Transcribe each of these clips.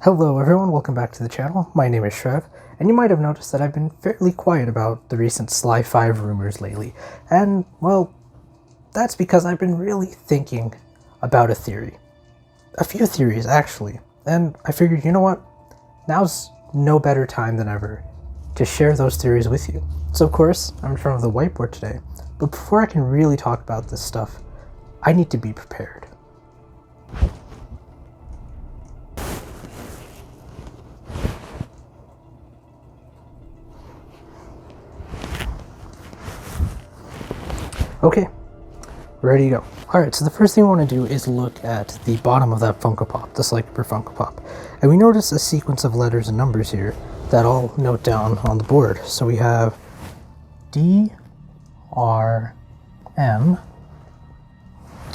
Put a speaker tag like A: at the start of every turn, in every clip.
A: Hello everyone, welcome back to the channel. My name is Shrev, and you might have noticed that I've been fairly quiet about the recent Sly 5 rumors lately. And, well, that's because I've been really thinking about a theory. A few theories, actually. And I figured, you know what? Now's no better time than ever to share those theories with you. So of course, I'm in front of the whiteboard today, but before I can really talk about this stuff, I need to be prepared. Okay, ready to go. Alright, so the first thing I want to do is look at the bottom of that Funko Pop, the Sly Cooper Funko Pop. And we notice a sequence of letters and numbers here that I'll note down on the board. So we have D, R, M,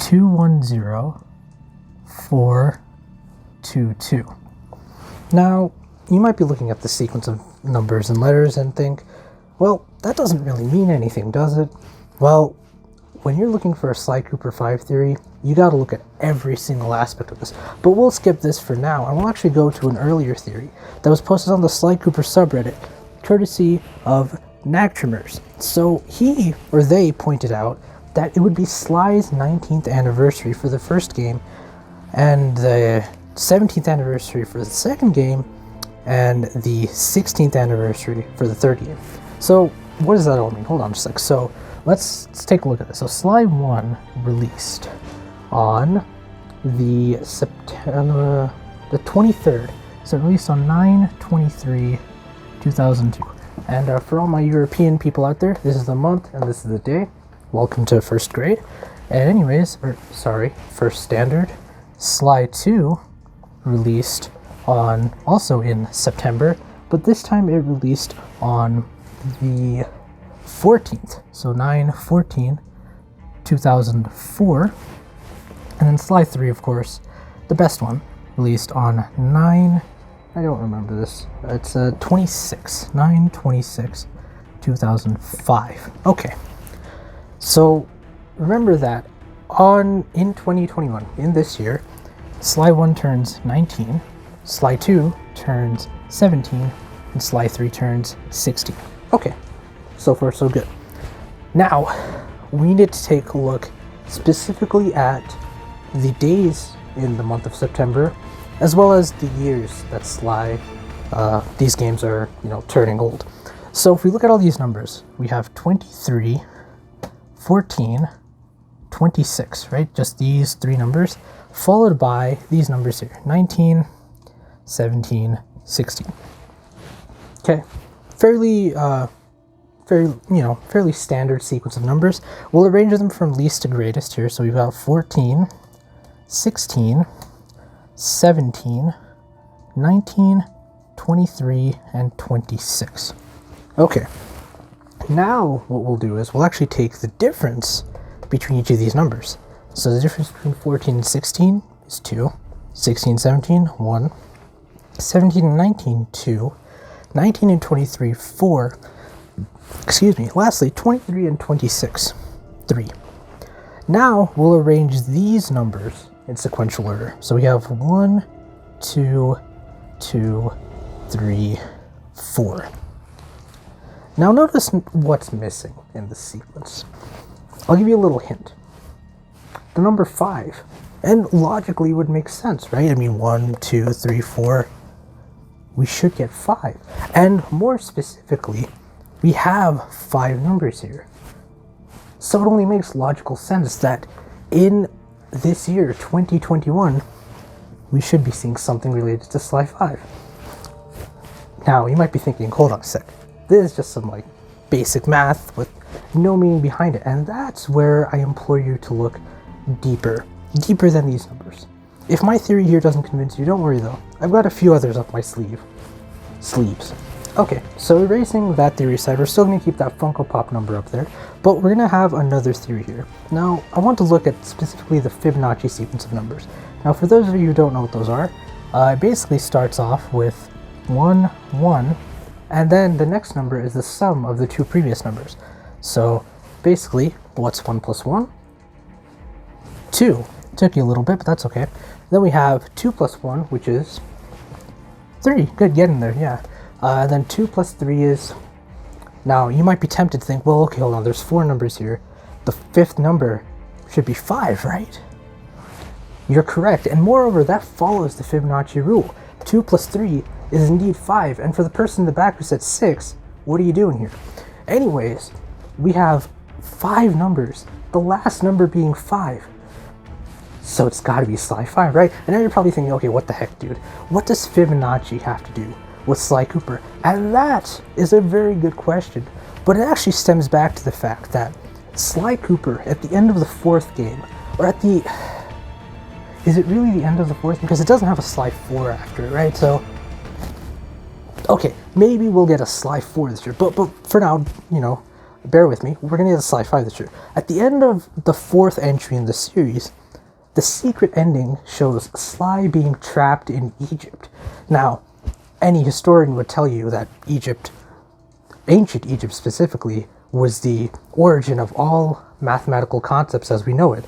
A: 210, 422. Now, you might be looking at the sequence of numbers and letters and think, well, that doesn't really mean anything, does it? Well, when you're looking for a Sly Cooper 5 theory, you gotta look at every single aspect of this. But we'll skip this for now, and we'll actually go to an earlier theory that was posted on the Sly Cooper subreddit, courtesy of Nagtrimmers. So he, or they, pointed out that it would be Sly's 19th anniversary for the first game, and the 17th anniversary for the second game, and the 16th anniversary for the third game. So, what does that all mean? Hold on just a sec. So, let's take a look at this. So Sly 1 released on the September the 23rd. So it released on 9/23/2002. And for all my European people out there, this is the month and this is the day. Welcome to first grade. And anyways, first standard. Sly 2 released on also in September, but this time it released on the 14th, so 9/14/2004, and then Sly 3, of course, the best one, released on 9, I don't remember this, it's 9/26/2005. Okay, so remember that in 2021, in this year, Sly 1 turns 19, Sly 2 turns 17, and Sly 3 turns 16. Okay. So far, so good. Now, we need to take a look specifically at the days in the month of September, as well as the years that Sly, these games are, turning old. So if we look at all these numbers, we have 23, 14, 26, right? Just these three numbers, followed by these numbers here, 19, 17, 16. Okay, fairly standard sequence of numbers. We'll arrange them from least to greatest here. So we've got 14, 16, 17, 19, 23, and 26. Okay. Now what we'll do is we'll actually take the difference between each of these numbers. So the difference between 14 and 16 is 2, 16 and 17, 1, 17 and 19, 2, 19 and 23, 4, lastly, 23 and 26, 3. Now, we'll arrange these numbers in sequential order. So we have 1, 2, 2, 3, 4. Now notice what's missing in this sequence. I'll give you a little hint. The number 5, and logically would make sense, right? I mean, 1, 2, 3, 4. We should get 5. And more specifically, we have 5 numbers here. So it only makes logical sense that in this year, 2021, we should be seeing something related to Sly 5. Now, you might be thinking, hold on a sec. This is just some basic math with no meaning behind it. And that's where I implore you to look deeper than these numbers. If my theory here doesn't convince you, don't worry though. I've got a few others up my sleeves. Okay, so erasing that theory aside, we're still going to keep that Funko Pop number up there, but we're going to have another theory here. Now, I want to look at specifically the Fibonacci sequence of numbers. Now, for those of you who don't know what those are, it basically starts off with 1, 1, and then the next number is the sum of the two previous numbers. So, basically, what's 1 plus 1? 2. Took you a little bit, but that's okay. Then we have 2 plus 1, which is 3, good, get in there, yeah. And then 2 plus 3 is... Now, you might be tempted to think, well, okay, hold on, there's 4 numbers here. The 5th number should be 5, right? You're correct, and moreover, that follows the Fibonacci rule. 2 plus 3 is indeed 5, and for the person in the back who said 6, what are you doing here? Anyways, we have 5 numbers, the last number being 5. So it's gotta be Sly 5, right? And now you're probably thinking, okay, what the heck, dude? What does Fibonacci have to do with Sly Cooper? And that is a very good question, but it actually stems back to the fact that Sly Cooper, at the end of the 4th game, or at the... Is it really the end of the 4th? Because it doesn't have a Sly 4 after it, right? So, okay, maybe we'll get a Sly 4 this year, but for now, you know, bear with me, we're gonna get a Sly 5 this year. At the end of the 4th entry in the series, the secret ending shows Sly being trapped in Egypt. Now, any historian would tell you that Egypt, ancient Egypt specifically, was the origin of all mathematical concepts as we know it.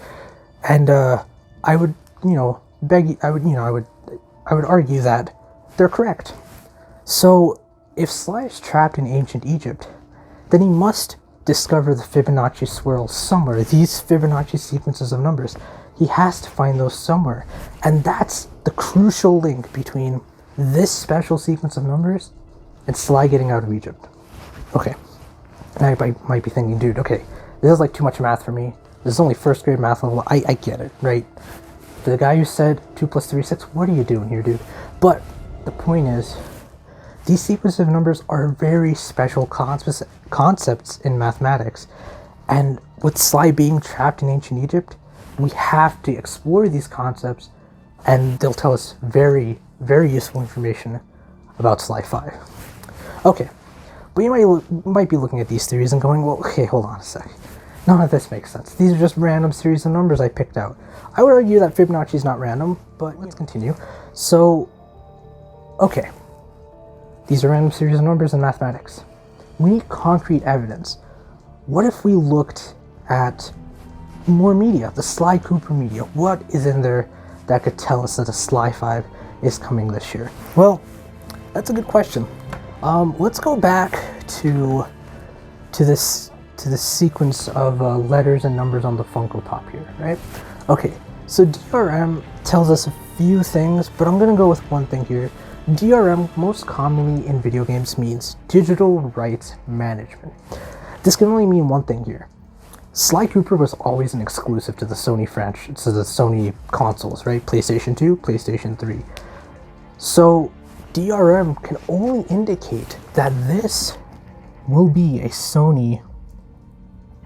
A: And I would, you know, I would argue that they're correct. So, if Sly is trapped in ancient Egypt, then he must discover the Fibonacci swirl somewhere. These Fibonacci sequences of numbers. He has to find those somewhere. And that's the crucial link between this special sequence of numbers and Sly getting out of Egypt. Okay. Now you might be thinking, dude, okay, this is like too much math for me. This is only 1st grade math level. I get it, right? The guy who said 2 plus 3 is 6, what are you doing here, dude? But the point is, these sequences of numbers are very special concepts in mathematics. And with Sly being trapped in ancient Egypt, we have to explore these concepts, and they'll tell us very, very useful information about Sly 5. Okay, but you might be looking at these theories and going, well, okay, hold on a sec. None of this makes sense. These are just random series of numbers I picked out. I would argue that Fibonacci is not random, but let's continue. So, okay, these are random series of numbers in mathematics. We need concrete evidence. What if we looked at more media, the Sly Cooper media? What is in there that could tell us that a Sly 5 is coming this year? Well, that's a good question. Let's go back to this sequence of letters and numbers on the Funko Pop here, right? Okay, so DRM tells us a few things, but I'm gonna go with one thing here. DRM, most commonly in video games, means digital rights management. This can only mean one thing here. Sly Cooper was always an exclusive to the Sony franchise, to the Sony consoles, right? PlayStation 2, PlayStation 3. So DRM can only indicate that this will be a Sony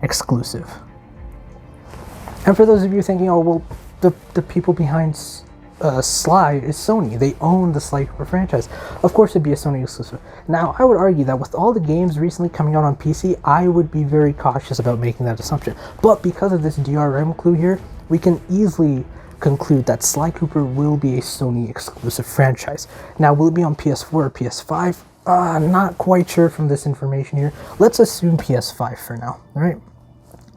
A: exclusive. And for those of you thinking, oh, well, the people behind Sly is Sony. They own the Sly Cooper franchise. Of course it'd be a Sony exclusive. Now, I would argue that with all the games recently coming out on PC, I would be very cautious about making that assumption. But because of this DRM clue here, we can easily conclude that Sly Cooper will be a Sony exclusive franchise. Now, will it be on PS4 or PS5? Not quite sure from this information here. Let's assume PS5 for now, all right?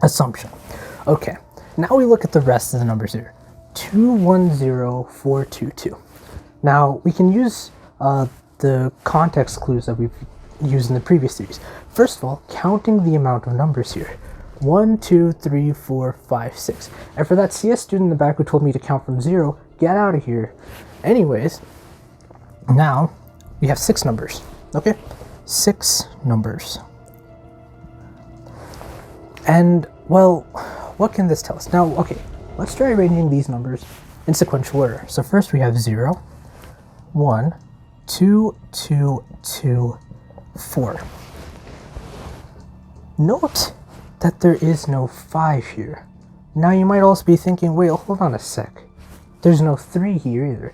A: Assumption. Okay, now we look at the rest of the numbers here. 210422. Now, we can use the context clues that we've used in the previous series. First of all, counting the amount of numbers here. 1, 2, 3, 4, 5, 6. And for that CS student in the back who told me to count from 0, get out of here. Anyways, now we have 6 numbers, okay? 6 numbers. And, well, what can this tell us? Now, okay, let's try arranging these numbers in sequential order. So first we have 0, 1, 2, 2, 2, 4. Note that there is no 5 here. Now you might also be thinking, wait, hold on a sec. There's no 3 here either.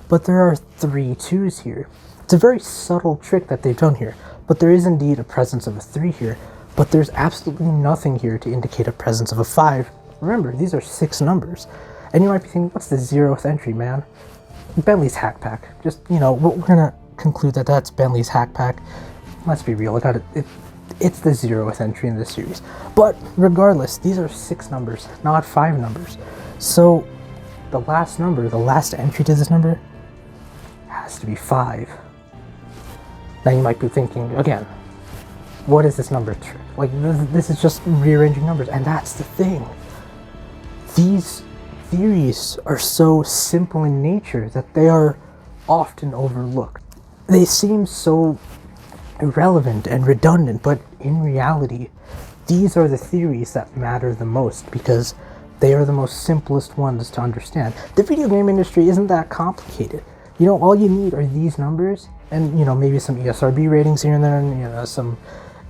A: But there are 3 2s here. It's a very subtle trick that they've done here, but there is indeed a presence of a 3 here, but there's absolutely nothing here to indicate a presence of a 5. Remember, these are 6 numbers. And you might be thinking, what's the 0th entry, man? Bentley's Hack Pack. Just, you know, we're gonna conclude that that's Bentley's Hack Pack. Let's be real, it's the 0th entry in this series. But regardless, these are 6 numbers, not 5 numbers. So the last number, the last entry to this number, has has to be 5. Now you might be thinking, again, what is this number trick? Like, this is just rearranging numbers, and that's the thing. These theories are so simple in nature that they are often overlooked. They seem so irrelevant and redundant, but in reality, these are the theories that matter the most because they are the most simplest ones to understand. The video game industry isn't that complicated. You know, all you need are these numbers and, you know, maybe some ESRB ratings here and there, and, you know, some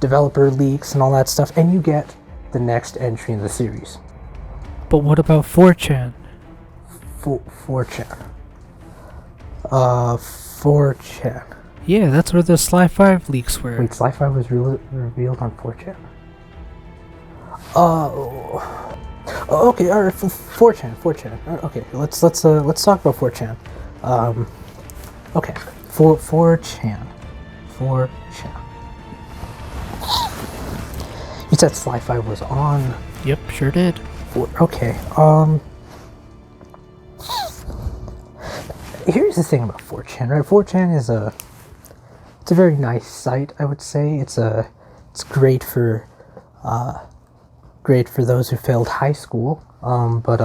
A: developer leaks and all that stuff, and you get the next entry in the series.
B: But what about 4chan?
A: 4chan. 4chan.
B: Yeah, that's where the Sly 5 leaks were.
A: Wait, Sly 5 was revealed on 4chan? Okay, alright, 4chan. Okay, let's talk about 4chan. Okay, 4chan. You said Sly 5 was on.
B: Yep, sure did.
A: Okay, here's the thing about 4chan, right? 4chan is it's a very nice site, I would say. It's great for those who failed high school. But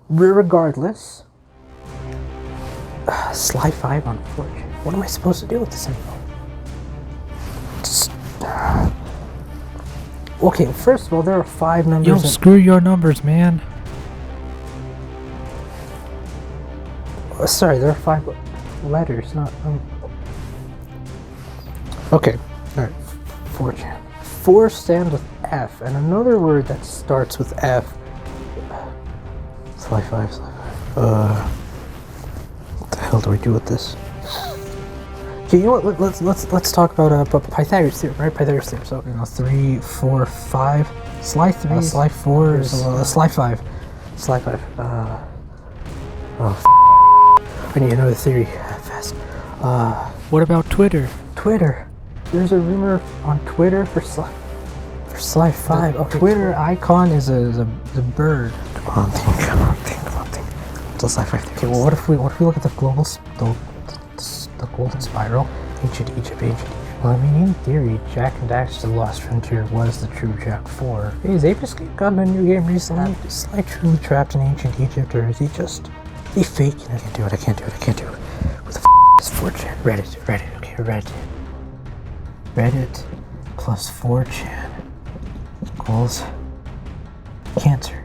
A: regardless, Sly 5 on 4chan. What am I supposed to do with this info? Okay, first of all, there are 5 numbers.
B: Yo, screw your numbers, man.
A: Sorry, there are 5 letters, not. Okay, alright. 4chan. 4 stands with F, and another word that starts with F. Sly 5. What the hell do we do with this? Okay, you know what? Let's talk about Pythagoras theorem, right? Pythagoras theorem. So, you know, 3, 4, 5. Sly 3, Sly 4 is Sly 5. Sly 5. I need another theory. Fast.
B: What about Twitter?
A: Twitter. There's a rumor on Twitter for Sly 5. Okay, Twitter icon is a bird. Come on, think. It's a Sly 5 theory. Okay, well, what if we look at the golden spiral? Ancient Egypt. Well, I mean, in theory, Jack and Daxter: The Lost Frontier was the true Jack 4. Hey, has Ape Escape gotten a new game recently? Is Sly truly trapped in ancient Egypt, or is he faking it? I can't do it. What the is 4chan? Reddit. Okay, Reddit plus 4chan equals cancer.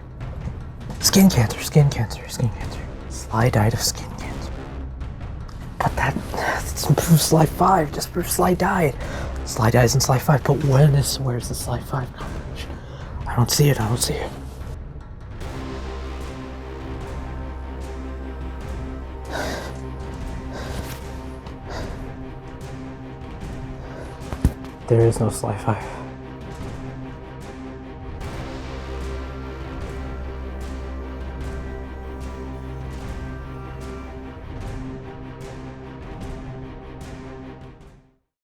A: Skin cancer. Sly died of skin cancer. But that's proof Sly 5. Just proof Sly died. Sly dies in Sly 5. But where's the Sly 5 coverage? I don't see it. There is no Sly 5.